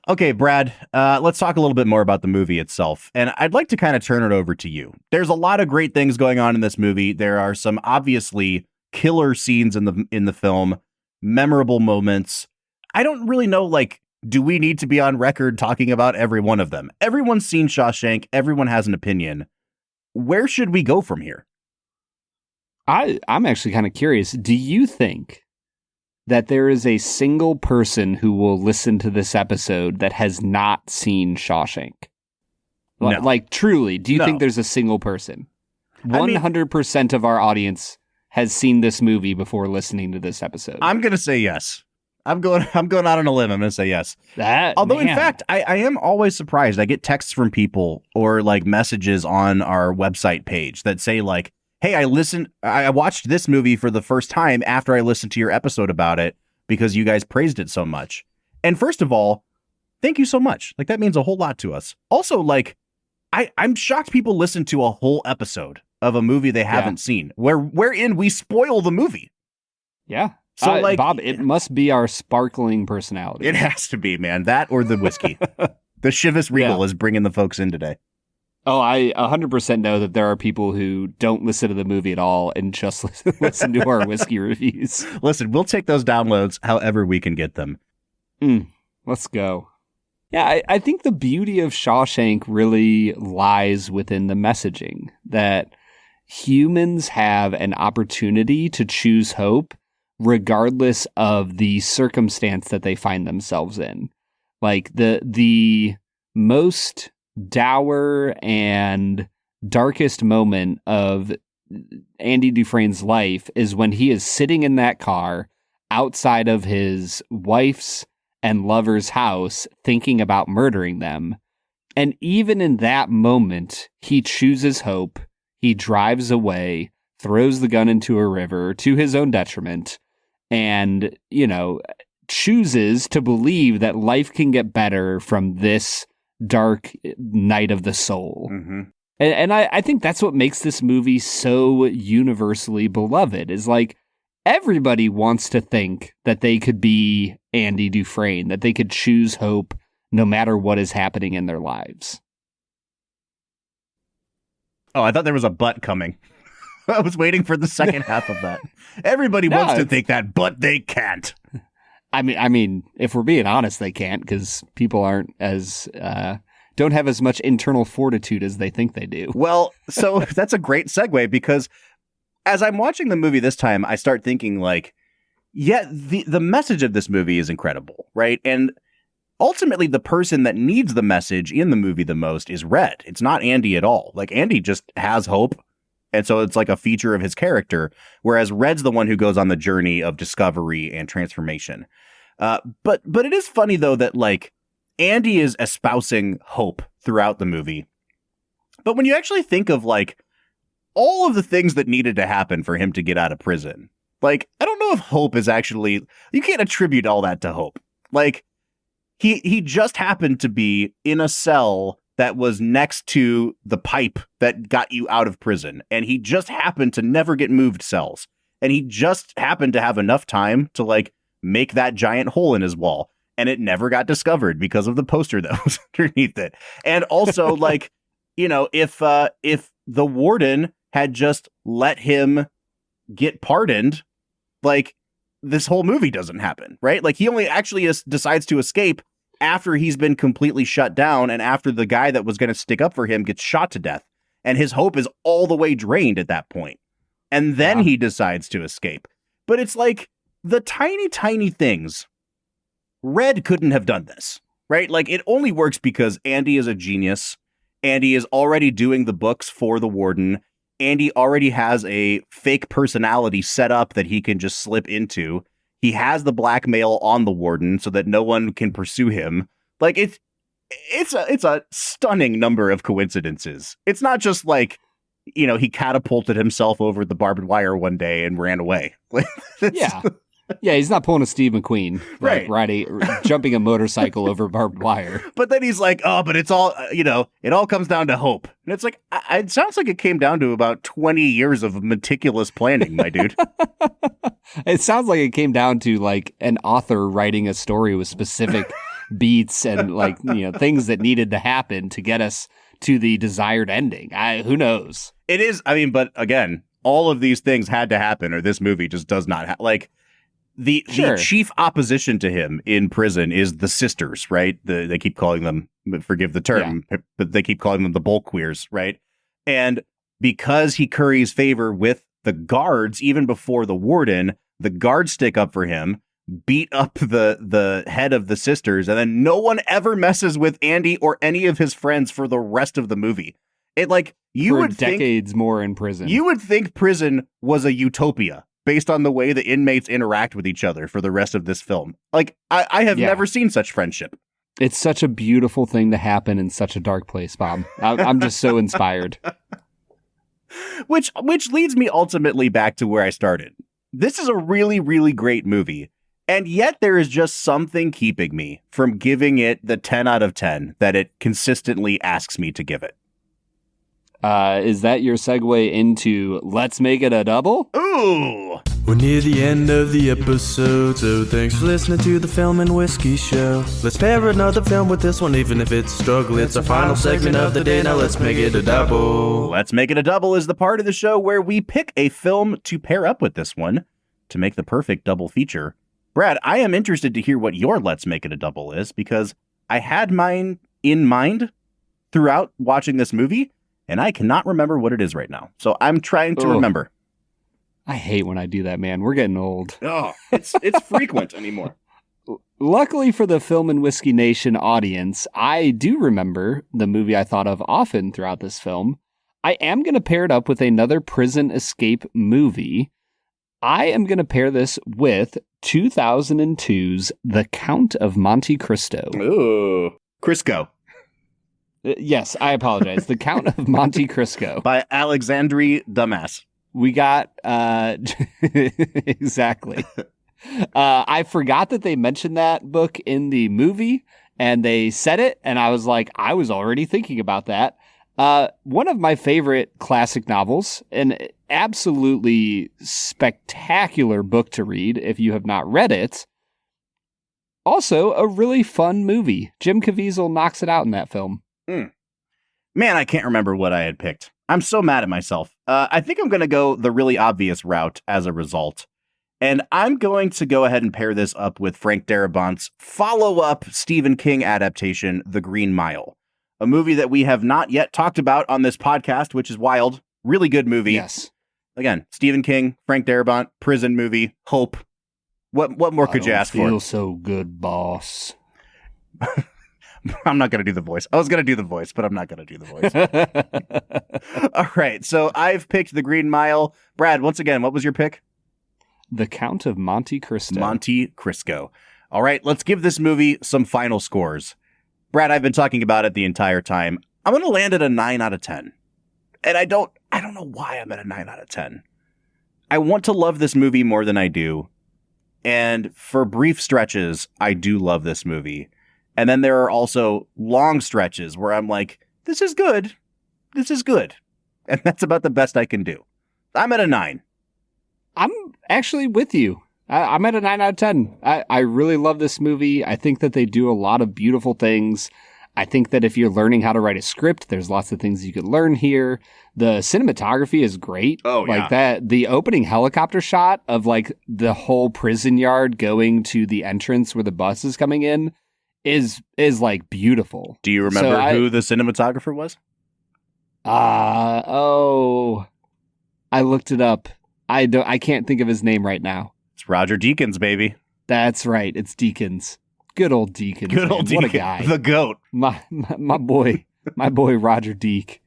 Okay, Brad, let's talk a little bit more about the movie itself. And I'd like to kind of turn it over to you. There's a lot of great things going on in this movie. There are some obviously killer scenes in the film, memorable moments. I don't really know, like, do we need to be on record talking about every one of them? Everyone's seen Shawshank. Everyone has an opinion. Where should we go from here? I'm actually kind of curious. Do you think that there is a single person who will listen to this episode that has not seen Shawshank? No. Like, truly, do you think there's a single person? 100% of our audience has seen this movie before listening to this episode. I'm going to say yes. I'm going out on a limb. I'm going to say yes. Although, in fact, I am always surprised. I get texts from people or like messages on our website page that say like, hey, I watched this movie for the first time after I listened to your episode about it because you guys praised it so much. And first of all, thank you so much. Like, that means a whole lot to us. Also, like, I'm shocked people listen to a whole episode of a movie they haven't seen wherein we spoil the movie. Yeah. So, like, Bob, it must be our sparkling personality. It has to be, man. That or the whiskey. The Chivas Regal is bringing the folks in today. Oh, I 100% know that there are people who don't listen to the movie at all and just listen to our whiskey reviews. Listen, we'll take those downloads however we can get them. Let's go. Yeah, I think the beauty of Shawshank really lies within the messaging that humans have an opportunity to choose hope regardless of the circumstance that they find themselves in. Like, the most dour and darkest moment of Andy Dufresne's life is when he is sitting in that car outside of his wife's and lover's house thinking about murdering them. And even in that moment, he chooses hope. He drives away, throws the gun into a river to his own detriment, and, chooses to believe that life can get better from this dark night of the soul. Mm-hmm. And I think that's what makes this movie so universally beloved, is like, everybody wants to think that they could be Andy Dufresne, that they could choose hope no matter what is happening in their lives. Oh, I thought there was a but coming. I was waiting for the second half of that. Everybody wants to think that, but they can't. I mean, if we're being honest, they can't, because people aren't don't have as much internal fortitude as they think they do. Well, so that's a great segue, because as I'm watching the movie this time, I start thinking like, yeah, the message of this movie is incredible, right? And ultimately, the person that needs the message in the movie the most is Red. It's not Andy at all. Like, Andy just has hope. And so it's like a feature of his character, whereas Red's the one who goes on the journey of discovery and transformation. But it is funny, though, that like Andy is espousing hope throughout the movie. But when you actually think of like all of the things that needed to happen for him to get out of prison, Like, I don't know if Hope is actually, you can't attribute all that to Hope. Like, he just happened to be in a cell that was next to the pipe that got you out of prison. And he just happened to never get moved cells. And he just happened to have enough time to like make that giant hole in his wall. And it never got discovered because of the poster that was underneath it. And also like, you know, if the warden had just let him get pardoned, like this whole movie doesn't happen, right? Like he only actually decides to escape after he's been completely shut down and after the guy that was going to stick up for him gets shot to death. And his hope is all the way drained at that point. And then he decides to escape. But it's like the tiny, tiny things. Red couldn't have done this, right? Like it only works because Andy is a genius. Andy is already doing the books for the warden. Andy already has a fake personality set up that he can just slip into. He has the blackmail on the warden so that no one can pursue him. Like it's a stunning number of coincidences. It's not just like, you know, he catapulted himself over the barbed wire one day and ran away. Yeah. Yeah, he's not pulling a Steve McQueen, right? Jumping a motorcycle over barbed wire. But then he's like, oh, but it's all, you know, it all comes down to hope. And it's like, it sounds like it came down to about 20 years of meticulous planning, my dude. It sounds like it came down to like an author writing a story with specific beats and like, you know, things that needed to happen to get us to the desired ending. Who knows? It is. I mean, but again, all of these things had to happen or this movie just does not like. The chief opposition to him in prison is the sisters, right? They keep calling them, forgive the term, but they keep calling them the bull queers, right? And because he curries favor with the guards, even before the warden, the guards stick up for him, beat up the head of the sisters, and then no one ever messes with Andy or any of his friends for the rest of the movie. It like you for would decades think, more in prison. You would think prison was a utopia based on the way the inmates interact with each other for the rest of this film. Like, I have never seen such friendship. It's such a beautiful thing to happen in such a dark place, Bob. I'm just so inspired. Which leads me ultimately back to where I started. This is a really, really great movie. And yet there is just something keeping me from giving it the 10 out of 10 that it consistently asks me to give it. Is that your segue into Let's Make It a Double? Ooh! We're near the end of the episode, so thanks for listening to the Film and Whiskey Show. Let's pair another film with this one, even if it's a struggle. It's our final segment of the day, now let's make it a double. Let's Make It a Double is the part of the show where we pick a film to pair up with this one to make the perfect double feature. Brad, I am interested to hear what your Let's Make It a Double is, because I had mine in mind throughout watching this movie, and I cannot remember what it is right now. So I'm trying to remember. I hate when I do that, man. We're getting old. Oh, it's frequent anymore. Luckily for the Film and Whiskey Nation audience, I do remember the movie I thought of often throughout this film. I am going to pair it up with another prison escape movie. I am going to pair this with 2002's The Count of Monte Cristo. Ooh, Crisco. Yes, I apologize. The Count of Monte Cristo. By Alexandre Dumas. We got, exactly. I forgot that they mentioned that book in the movie, and they said it, and I was like, I was already thinking about that. One of my favorite classic novels, an absolutely spectacular book to read if you have not read it. Also, a really fun movie. Jim Caviezel knocks it out in that film. Man, I can't remember what I had picked. I'm so mad at myself. I think I'm going to go the really obvious route as a result. And I'm going to go ahead and pair this up with Frank Darabont's follow-up Stephen King adaptation, The Green Mile. A movie that we have not yet talked about on this podcast, which is wild. Really good movie. Yes. Again, Stephen King, Frank Darabont, prison movie, hope. What more could you ask for? I feel so good, boss. I'm not going to do the voice. I was going to do the voice, but I'm not going to do the voice. All right. So I've picked The Green Mile. Brad, once again, what was your pick? The Count of Monte Cristo. Monte Cristo. All right. Let's give this movie some final scores. Brad, I've been talking about it the entire time. I'm going to land at a 9 out of 10. And I don't know why I'm at a 9 out of 10. I want to love this movie more than I do. And for brief stretches, I do love this movie. And then there are also long stretches where I'm like, this is good. This is good. And that's about the best I can do. I'm at a 9. I'm actually with you. I'm at a 9 out of 10. I really love this movie. I think that they do a lot of beautiful things. I think that if you're learning how to write a script, there's lots of things you could learn here. The cinematography is great. Oh, yeah. Like that, the opening helicopter shot of like the whole prison yard going to the entrance where the bus is coming in is like beautiful. Do you remember who the cinematographer was? I looked it up. I can't think of his name right now. It's Roger Deakins, baby. That's right. It's Deakins. Good old Deakins. Good old Deakins. What a guy. The GOAT. My boy. My boy Roger Deak.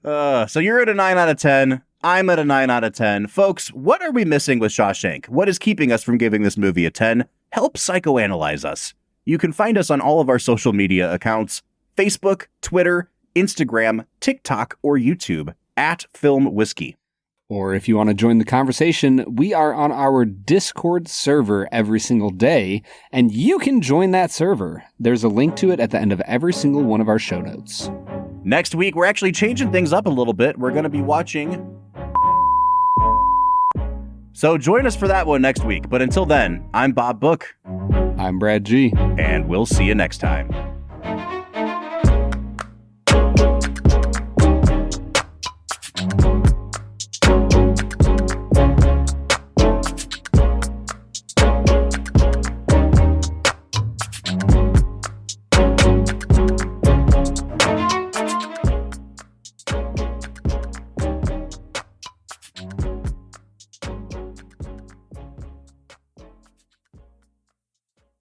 So you're at a 9 out of 10. I'm at a 9 out of 10. Folks, what are we missing with Shawshank? What is keeping us from giving this movie a 10? Help psychoanalyze us. You can find us on all of our social media accounts: Facebook, Twitter, Instagram, TikTok, or YouTube at Film Whiskey. Or if you want to join the conversation, we are on our Discord server every single day, and you can join that server. There's a link to it at the end of every single one of our show notes. Next week, we're actually changing things up a little bit. We're going to be watching... So join us for that one next week. But until then, I'm Bob Book. I'm Brad G. And we'll see you next time.